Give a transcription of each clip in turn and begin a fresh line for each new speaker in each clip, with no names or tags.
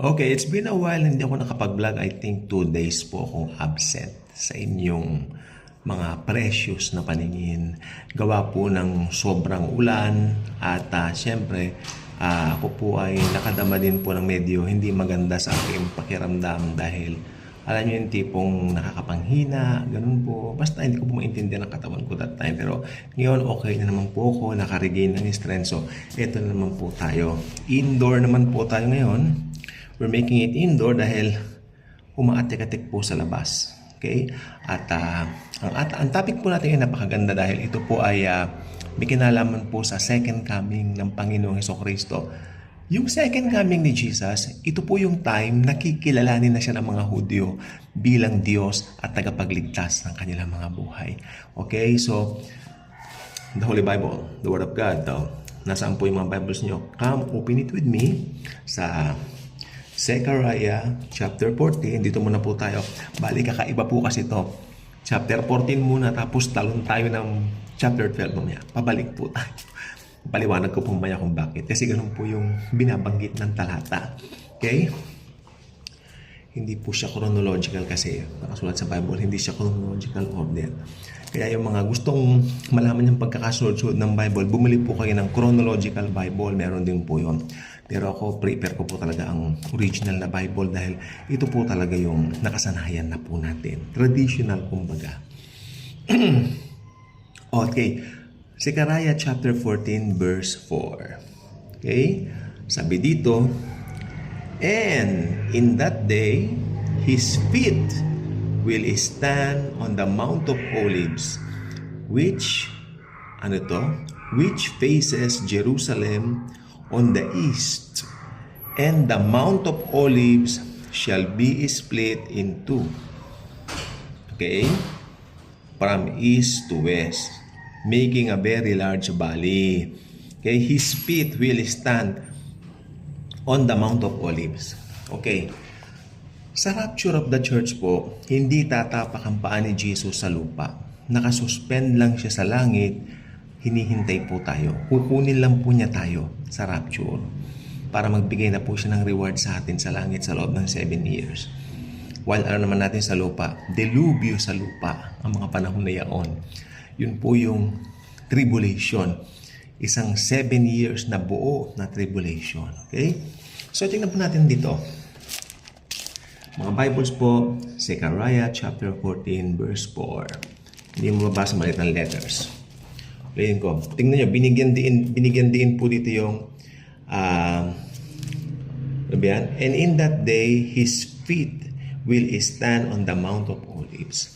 Okay, it's been a while hindi ako nakapag-vlog. I think 2 days po akong absent sa inyong mga precious na paningin. Gawa po ng sobrang ulan at syempre ako po ay nakadama din po ng medyo hindi maganda sa aking pakiramdam dahil alam niyo yung tipong nakakapanghina, ganun po. Basta hindi ko po maintindihan ang katawan ko that time. Pero ngayon okay na naman po ako, nakaregain ng strength. So, eto na naman po tayo. Indoor naman po tayo ngayon. We're making it indoor dahil umaatik-atik po sa labas. Okay? At ang topic po natin ay napakaganda dahil ito po ay may kinalaman po sa second coming ng Panginoong Hesukristo. Yung second coming ni Jesus, ito po yung time na kikilalanin na siya ng mga Hudyo bilang Diyos at tagapagligtas ng kanilang mga buhay. Okay? So, the Holy Bible, the Word of God, nasaan po yung mga Bibles nyo? Come, open it with me sa Zechariah chapter 14. Dito muna po tayo. Bali, kakaiba po kasi ito. Chapter 14 muna, tapos talon tayo ng chapter 12 mamaya. Pabalik po tayo. Paliwanag ko po mamaya kung bakit. Kasi ganun po yung binabanggit ng talata. Okay? Hindi po siya chronological kasi nakasulat sa Bible, hindi siya chronological order. Kaya yung mga gustong malaman yung pagkakasunod-sunod ng Bible, bumili po kayo ng chronological Bible. Meron din po yun. Pero ako, prepare ko po talaga ang original na Bible dahil ito po talaga yung nakasanayan na po natin. Traditional, kumbaga. Okay. Zechariah chapter 14 verse 4. Okay? Sabi dito, and in that day, his feet will stand on the Mount of Olives, which faces Jerusalem on the east, and the Mount of Olives shall be split in two. Okay? From east to west, making a very large valley. Okay? His feet will stand on the Mount of Olives. Okay? Sa rapture of the church po, hindi tatapak ang paa ni Jesus sa lupa. Nakasuspend lang siya sa langit, hinihintay po tayo. Kukunin lang po niya tayo sa rapture para magbigay na po siya ng reward sa atin sa langit sa loob ng 7 years. While naman natin sa lupa, delubyo sa lupa ang mga panahon na yaon. Yun po yung tribulation. Isang 7 years na buo na tribulation. Okay? So, tingnan po natin dito. Mga Bibles po, Zechariah chapter 14 verse 4. Hindi mo mabasa maliit ng letters. Ulitin ko. Tingnan nyo, binigyan din po dito yung and in that day, his feet will stand on the Mount of Olives.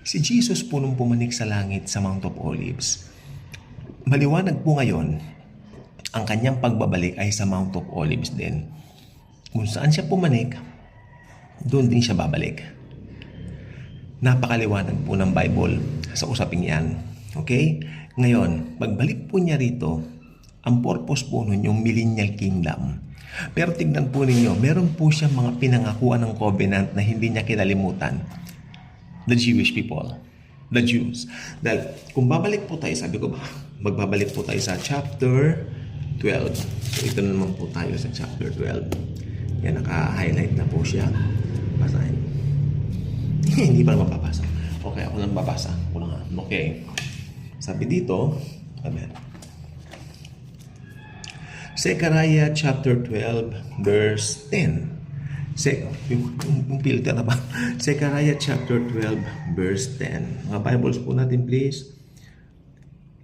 Si Jesus po nung pumanik sa langit sa Mount of Olives, maliwanag po ngayon, ang kanyang pagbabalik ay sa Mount of Olives din. Kung saan siya pumanik, doon din siya babalik. Napakaliwanag po ng Bible sa usaping yan. Okay? Ngayon, pagbalik po niya rito, ang purpose po nun yung millennial kingdom. Pero tignan po ninyo, meron po siyang mga pinangakuan ng covenant na hindi niya kinalimutan. The Jewish people, the Jews. Dahil kung babalik po tayo, sabi ko ba, magbabalik po tayo sa chapter 12. So ito na naman po tayo sa chapter 12. Yan, naka-highlight na po siya. Basahin. Hindi pa naman mababasa. Okay, ako lang babasa. Okay. Sabi dito, amen. Zechariah chapter 12 verse 10. Yung filter na ba? Zechariah chapter 12 verse 10. Mga Bibles po natin please.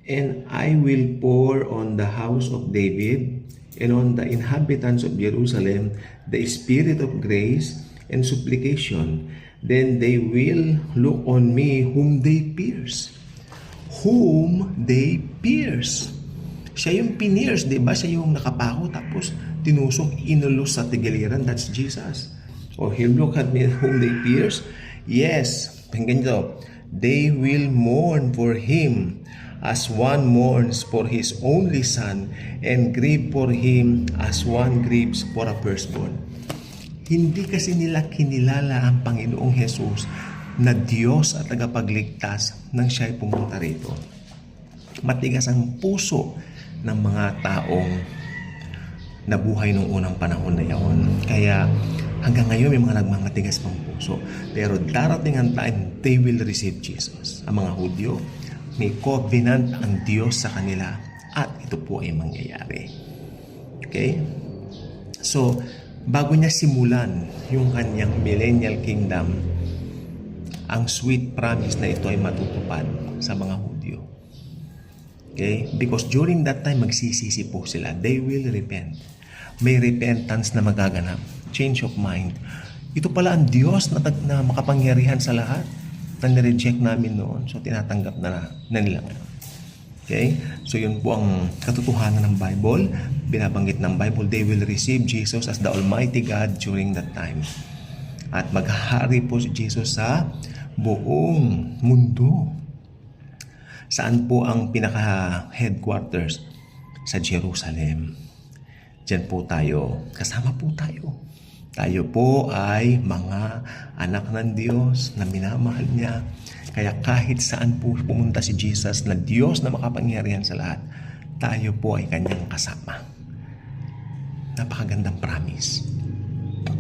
And I will pour on the house of David and on the inhabitants of Jerusalem the spirit of grace and supplication. Then they will look on me whom they pierce. Whom they pierce. Siya yung pinierce, di ba? Siya yung nakapako tapos tinusok, inulos sa tigiliran. That's Jesus. Oh, he'll look at me whom they pierce. Yes, tingnan nyo. They will mourn for him as one mourns for his only son and grieve for him as one grieves for a firstborn. Hindi kasi nila kinilala ang Panginoong Jesus na Diyos at tagapagligtas nang siya'y pumunta rito. Matigas ang puso ng mga taong nabuhay nung unang panahon na yaon. Kaya hanggang ngayon may mga nagmamatigas pang puso. Pero darating ang time, they will receive Jesus. Ang mga Hudyo, may covenant ang Diyos sa kanila at ito po ay mangyayari. Okay? So, bago niya simulan yung kanyang millennial kingdom, ang sweet promise na ito ay matutupad sa mga Hudyo. Okay? Because during that time, magsisisi po sila. They will repent. May repentance na magaganap. Change of mind. Ito pala ang Diyos na makapangyarihan sa lahat na nireject namin noon. So, tinatanggap na nila ngayon. Okay? So, yun po ang katotohanan ng Bible. Binabanggit ng Bible, they will receive Jesus as the Almighty God during that time. At maghahari po si Jesus sa buong mundo. Saan po ang pinaka-headquarters? Sa Jerusalem. Diyan po tayo. Kasama po tayo. Tayo po ay mga anak ng Diyos na minamahal niya. Kaya kahit saan po pumunta si Jesus na Diyos na makapangyarihan sa lahat, tayo po ay kanyang kasama. Napakagandang promise.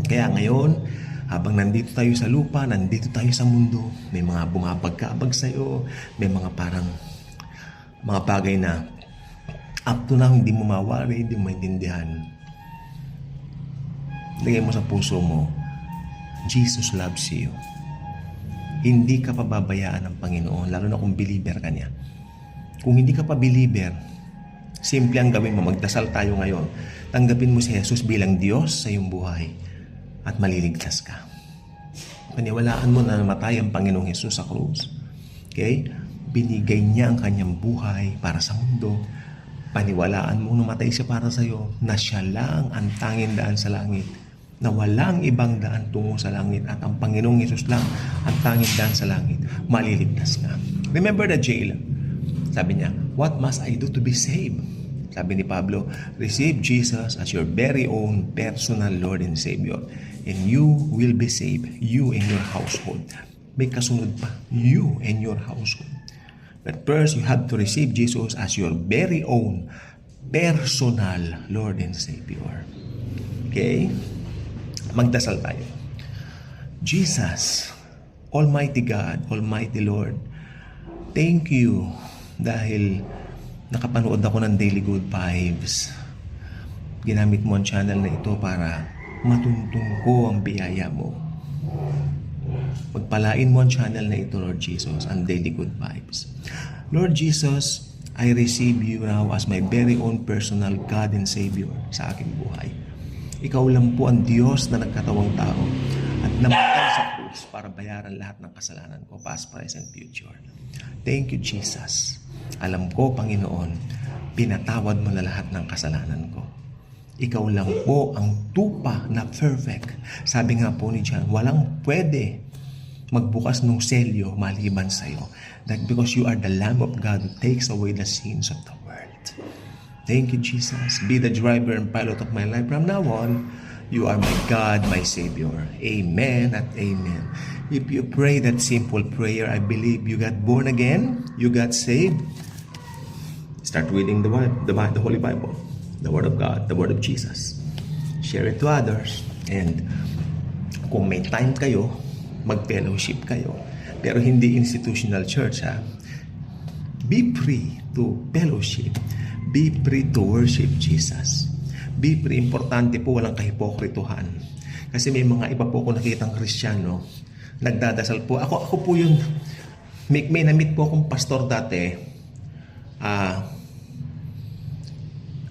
Kaya ngayon, habang nandito tayo sa lupa, nandito tayo sa mundo, may mga bumabagkabag sa'yo, may mga parang mga bagay na up to now hindi mo mawari, hindi mo maintindihan. Lagay mo sa puso mo, Jesus loves you. Hindi ka pababayaan ng Panginoon, lalo na kung believer ka niya. Kung hindi ka pa believer, simple ang gawin mo, magdasal tayo ngayon. Tanggapin mo si Jesus bilang Diyos sa iyong buhay at maliligtas ka. Paniwalaan mo na namatay ang Panginoong Jesus sa krus. Okay? Binigay niya ang kanyang buhay para sa mundo. Paniwalaan mo namatay siya para sa iyo, na siya lang ang tanging daan sa langit, na walang ibang daan tungo sa langit at ang Panginoong Jesus lang ang tanging daan sa langit. Maliligtas ka. Remember the jailer? Sabi niya, what must I do to be saved? Sabi ni Pablo, receive Jesus as your very own personal Lord and Savior, and you will be saved, you and your household. May kasunod pa, you and your household. But first, you have to receive Jesus as your very own personal Lord and Savior. Okay? Magdasal tayo. Jesus, Almighty God, Almighty Lord, thank you dahil nakapanood ako ng Daily Good Vibes. Ginamit mo ang channel na ito para matuntun ko ang biyaya mo. Pagpalain mo ang channel na ito, Lord Jesus, ang Daily Good Vibes. Lord Jesus, I receive you now as my very own personal God and Savior sa aking buhay. Ikaw lang po ang Diyos na nagkatawang tao at namatay sa krus para bayaran lahat ng kasalanan ko, past, present, future. Thank you, Jesus. Alam ko, Panginoon, pinatawad mo na lahat ng kasalanan ko. Ikaw lang po ang tupa na perfect. Sabi nga po ni John, walang pwede magbukas ng selyo maliban sa iyo. That because you are the Lamb of God who takes away the sins of the world. Thank you, Jesus. Be the driver and pilot of my life from now on. You are my God, my Savior. Amen at amen. If you pray that simple prayer, I believe you got born again, you got saved. Start reading the Holy Bible, the Word of God, the Word of Jesus. Share it to others. And kung may time kayo, mag-fellowship kayo. Pero hindi institutional church, ha? Be free to fellowship. Be free to worship Jesus. Be free. Importante po, walang kahipokrituhan. Kasi may mga iba po ko nakitang Kristiyano, nagdadasal po. Ako po yun. May na-meet po akong pastor dati.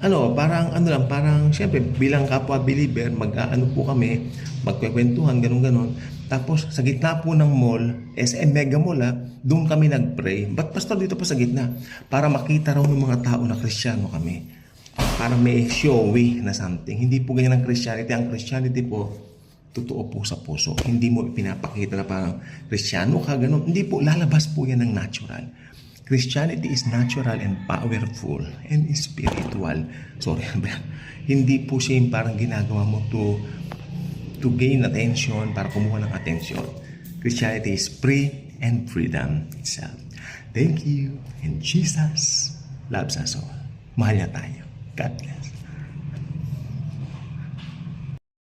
Parang siyempre bilang kapwa believer, mag-ano po kami, magkwekwentuhan, ganun-ganon. Tapos sa gitna po ng mall, SM Mega Mall, doon kami nag-pray. Ba't pastor dito pa sa gitna? Para makita raw ng mga tao na Kristiyano kami. Parang may showy na something. Hindi po ganyan ang Christianity. Ang Christianity po, totoo po sa puso. Hindi mo pinapakita na parang Kristiyano ka, ganun. Hindi po, lalabas po yan ng natural. Christianity is natural and powerful and spiritual. Hindi po siya yung parang ginagawa mo to gain attention, para kumuha ng attention. Christianity is free and freedom itself. Thank you. And Jesus loves us all. Mahal niya tayo. God bless.